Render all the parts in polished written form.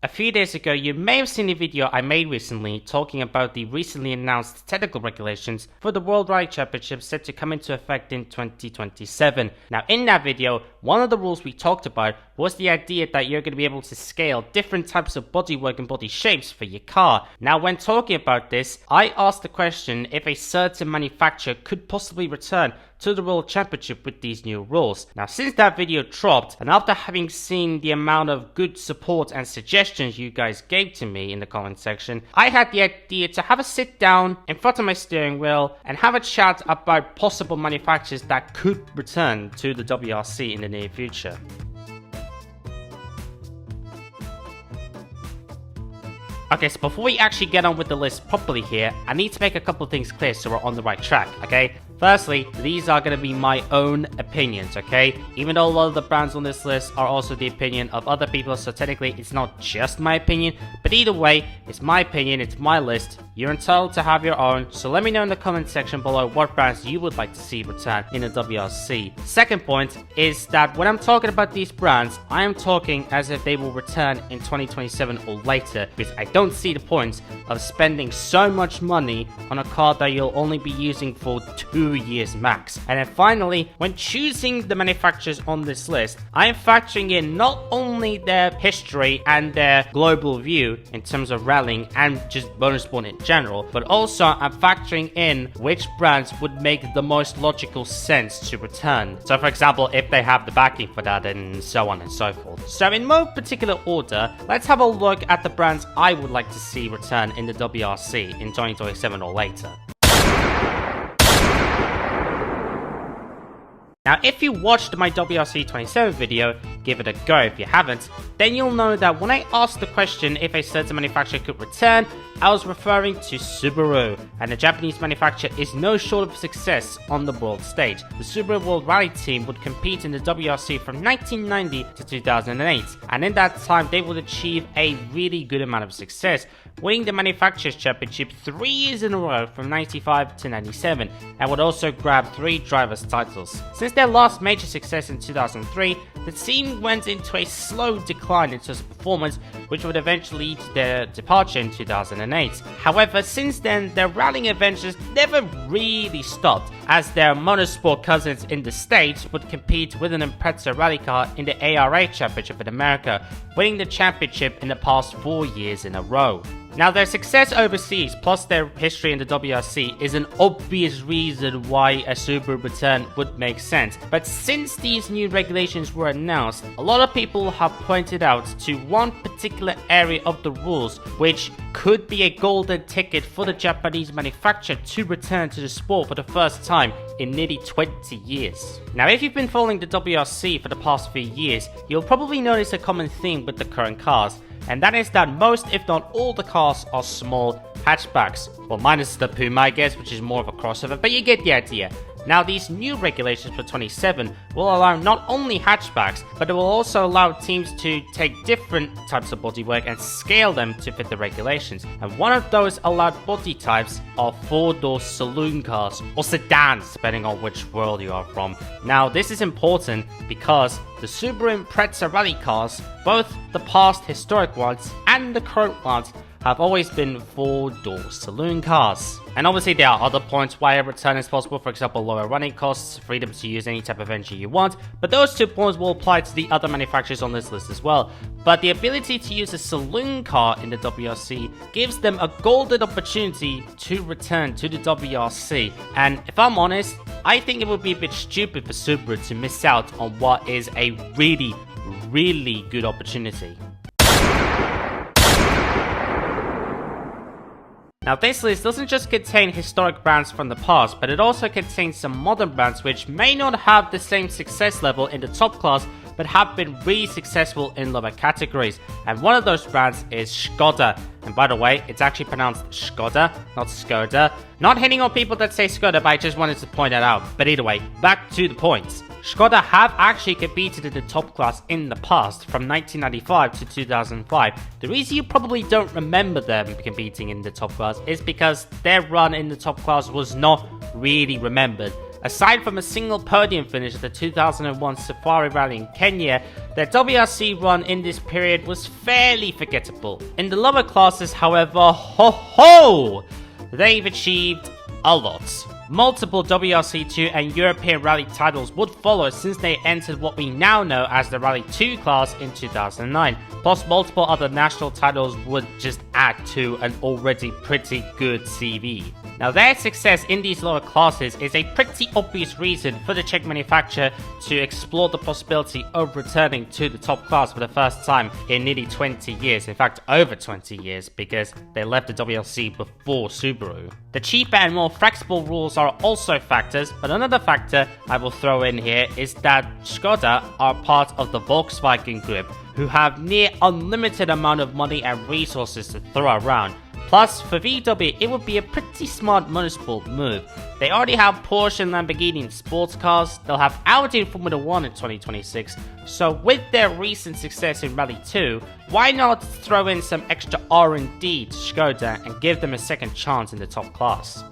A few days ago, you may have seen a video I made recently talking about the recently announced technical regulations for the World Rally Championship set to come into effect in 2027. Now, in that video, one of the rules we talked about was the idea that you're going to be able to scale different types of bodywork and body shapes for your car. Now, when talking about this, I asked the question if a certain manufacturer could possibly return to the World Championship with these new rules. Now, since that video dropped, and after having seen the amount of good support and suggestions you guys gave to me in the comment section, I had the idea to have a sit down in front of my steering wheel and have a chat about possible manufacturers that could return to the WRC in the near future. Okay, so before we actually get on with the list properly here, I need to make a couple of things clear so we're on the right track, okay? Firstly, these are going to be my own opinions, okay? Even though a lot of the brands on this list are also the opinion of other people, so technically it's not just my opinion, but either way, it's my opinion, it's my list. You're entitled to have your own, so let me know in the comment section below what brands you would like to see return in the WRC. Second point is that when I'm talking about these brands, I am talking as if they will return in 2027 or later, because I don't see the point of spending so much money on a car that you'll only be using for 2 years max. And then finally, when choosing the manufacturers on this list, I am factoring in not only their history and their global view in terms of rallying and just motorsport in general, but also I'm factoring in which brands would make the most logical sense to return. So for example, if they have the backing for that and so on and so forth. So in no particular order, let's have a look at the brands I would like to see return in the WRC in 2027 or later. Now, if you watched my WRC 27 video, give it a go. If you haven't, then you'll know that when I asked the question if a certain manufacturer could return, I was referring to Subaru, and the Japanese manufacturer is no short of success on the world stage. The Subaru World Rally team would compete in the WRC from 1990 to 2008, and in that time they would achieve a really good amount of success, winning the Manufacturers Championship 3 years in a row from 95 to 97, and would also grab 3 drivers' titles. Since their last major success in 2003, the team went into a slow decline in terms of performance, which would eventually lead to their departure in 2008. However, since then, their rallying adventures never really stopped, as their motorsport cousins in the States would compete with an Impreza rally car in the ARA Championship in America, winning the championship in the past 4 years in a row. Now, their success overseas plus their history in the WRC is an obvious reason why a Subaru return would make sense. But since these new regulations were announced, a lot of people have pointed out to one particular area of the rules which could be a golden ticket for the Japanese manufacturer to return to the sport for the first time in nearly 20 years. Now, if you've been following the WRC for the past few years, you'll probably notice a common theme with the current cars. And that is that most, if not all, the cars are small hatchbacks. Well, minus the Puma, I guess, which is more of a crossover, but you get the idea. Now, these new regulations for 27 will allow not only hatchbacks, but it will also allow teams to take different types of bodywork and scale them to fit the regulations. And one of those allowed body types are 4-door saloon cars, or sedans, depending on which world you are from. Now, this is important because the Subaru Impreza rally cars, both the past historic ones and the current ones, have always been 4-door saloon cars. And obviously there are other points why a return is possible, for example lower running costs, freedom to use any type of engine you want, but those 2 points will apply to the other manufacturers on this list as well. But the ability to use a saloon car in the WRC gives them a golden opportunity to return to the WRC, and if I'm honest, I think it would be a bit stupid for Subaru to miss out on what is a really good opportunity. Now, this list doesn't just contain historic brands from the past, but it also contains some modern brands which may not have the same success level in the top class, but have been really successful in lower categories. And one of those brands is Skoda. And by the way, it's actually pronounced Skoda, not Skoda. Not hitting on people that say Skoda, but I just wanted to point that out. But either way, back to the points. Skoda have actually competed in the top class in the past, from 1995 to 2005. The reason you probably don't remember them competing in the top class is because their run in the top class was not really remembered, Aside from a single podium finish at the 2001 Safari Rally in Kenya, their WRC run in this period was fairly forgettable. In the lower classes, however, they've achieved a lot. Multiple WRC2 and European Rally titles would follow since they entered what we now know as the Rally 2 class in 2009, plus multiple other national titles would just add to an already pretty good CV. Now their success in these lower classes is a pretty obvious reason for the Czech manufacturer to explore the possibility of returning to the top class for the first time in nearly 20 years, in fact over 20 years, because they left the WRC before Subaru. The cheaper and more flexible rules are also factors, but another factor I will throw in here is that Scot are part of the Volkswagen group, who have near unlimited amount of money and resources to throw around. Plus, for VW, it would be a pretty smart motorsport move. They already have Porsche and Lamborghini in sports cars, they'll have Audi in Formula 1 in 2026, so with their recent success in Rally 2, why not throw in some extra R&D to Skoda and give them a second chance in the top class?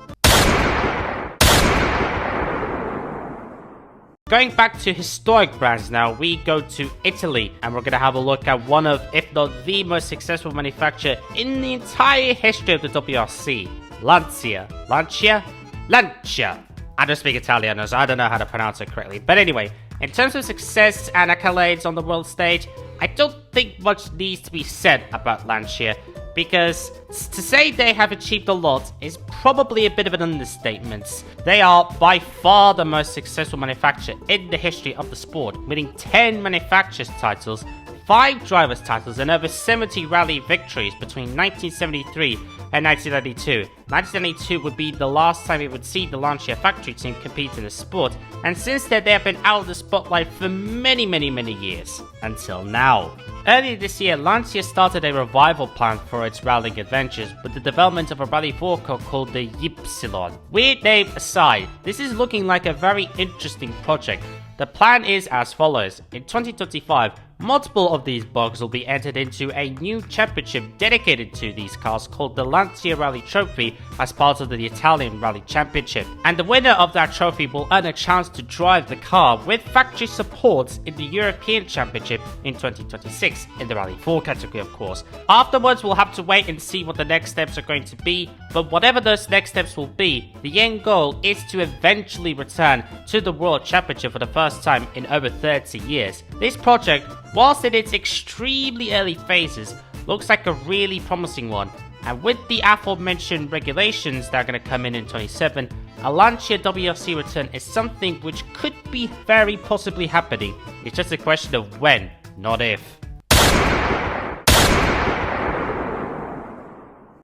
Going back to historic brands now, we go to Italy, and we're going to have a look at one of, if not the most successful manufacturer in the entire history of the WRC, Lancia. Lancia. I don't speak Italian, so I don't know how to pronounce it correctly. But anyway, in terms of success and accolades on the world stage, I don't think much needs to be said about Lancia, because to say they have achieved a lot is probably a bit of an understatement. They are by far the most successful manufacturer in the history of the sport, winning 10 manufacturers titles, 5 drivers titles, and over 70 rally victories between 1973 and 1992. 1992 would be the last time we would see the Lancia factory team compete in the sport, and since then they have been out of the spotlight for many years, until now. Earlier this year, Lancia started a revival plan for its rallying adventures with the development of a rally forecourt called the Y. Weird name aside, this is looking like a very interesting project. The plan is as follows. In 2025, multiple of these bugs will be entered into a new championship dedicated to these cars called the Lancia Rally Trophy as part of the Italian Rally Championship. And the winner of that trophy will earn a chance to drive the car with factory support in the European Championship in 2026, in the Rally 4 category of course. Afterwards, we'll have to wait and see what the next steps are going to be, but whatever those next steps will be, the end goal is to eventually return to the World Championship for the first time in over 30 years. This project, whilst in its extremely early phases, looks like a really promising one, and with the aforementioned regulations that are going to come in 27, a Lancia WRC return is something which could be very possibly happening. It's just a question of when, not if.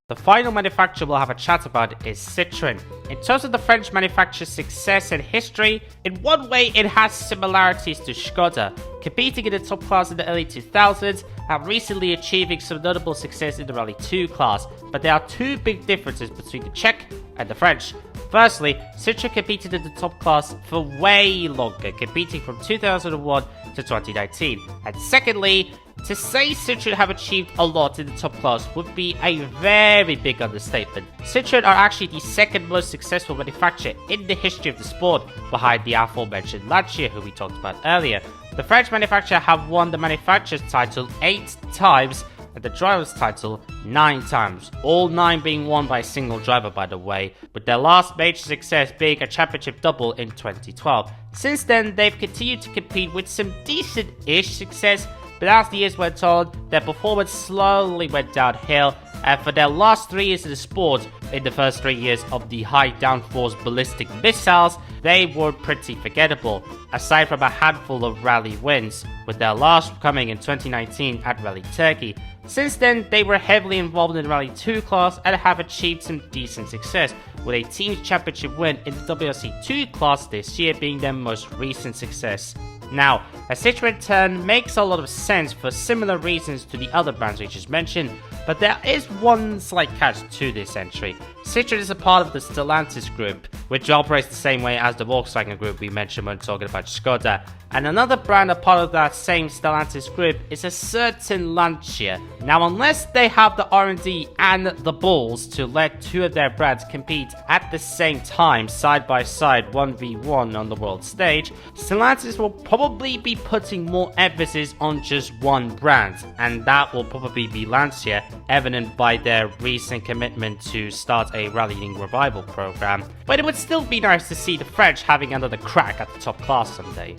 The final manufacturer we'll have a chat about is Citroen. In terms of the French manufacturer's success and history, in one way it has similarities to Skoda, competing in the top class in the early 2000s and recently achieving some notable success in the Rally 2 class, but there are two big differences between the Czech and the French. Firstly, Citroen competed in the top class for way longer, competing from 2001 to 2019, and secondly, to say Citroen have achieved a lot in the top class would be a very big understatement. Citroen are actually the second most successful manufacturer in the history of the sport, behind the aforementioned Lancia, who we talked about earlier. The French manufacturer have won the manufacturer's title 8 times and the driver's title 9 times, all 9 being won by a single driver by the way, with their last major success being a championship double in 2012. Since then, they've continued to compete with some decent-ish success, but as the years went on, their performance slowly went downhill, and for their last 3 years in the sport, in the first 3 years of the high downforce ballistic missiles, they were pretty forgettable, aside from a handful of rally wins, with their last coming in 2019 at Rally Turkey. Since then, they were heavily involved in the Rally 2 class and have achieved some decent success, with a team's championship win in the WRC 2 class this year being their most recent success. Now, a Citroen turn makes a lot of sense for similar reasons to the other brands we just mentioned, but there is one slight catch to this entry. Citroen is a part of the Stellantis group, which operates the same way as the Volkswagen group we mentioned when talking about Skoda, And another brand a part of that same Stellantis group is a certain Lancia. Now, unless they have the R&D and the balls to let two of their brands compete at the same time, side by side, 1v1 on the world stage, Stellantis will probably be putting more emphasis on just one brand, and that will probably be Lancia, evident by their recent commitment to start a rallying revival program. But it would still be nice to see the French having another crack at the top class someday.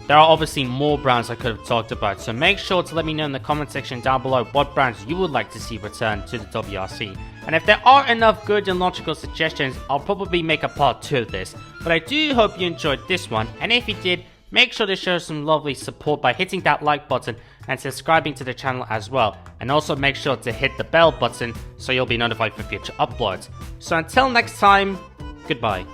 There are obviously more brands I could have talked about, so make sure to let me know in the comment section down below what brands you would like to see return to the WRC. And if there are enough good and logical suggestions, I'll probably make a part 2 of this. But I do hope you enjoyed this one, and if you did, make sure to show some lovely support by hitting that like button and subscribing to the channel as well. And also make sure to hit the bell button so you'll be notified for future uploads. So until next time, goodbye.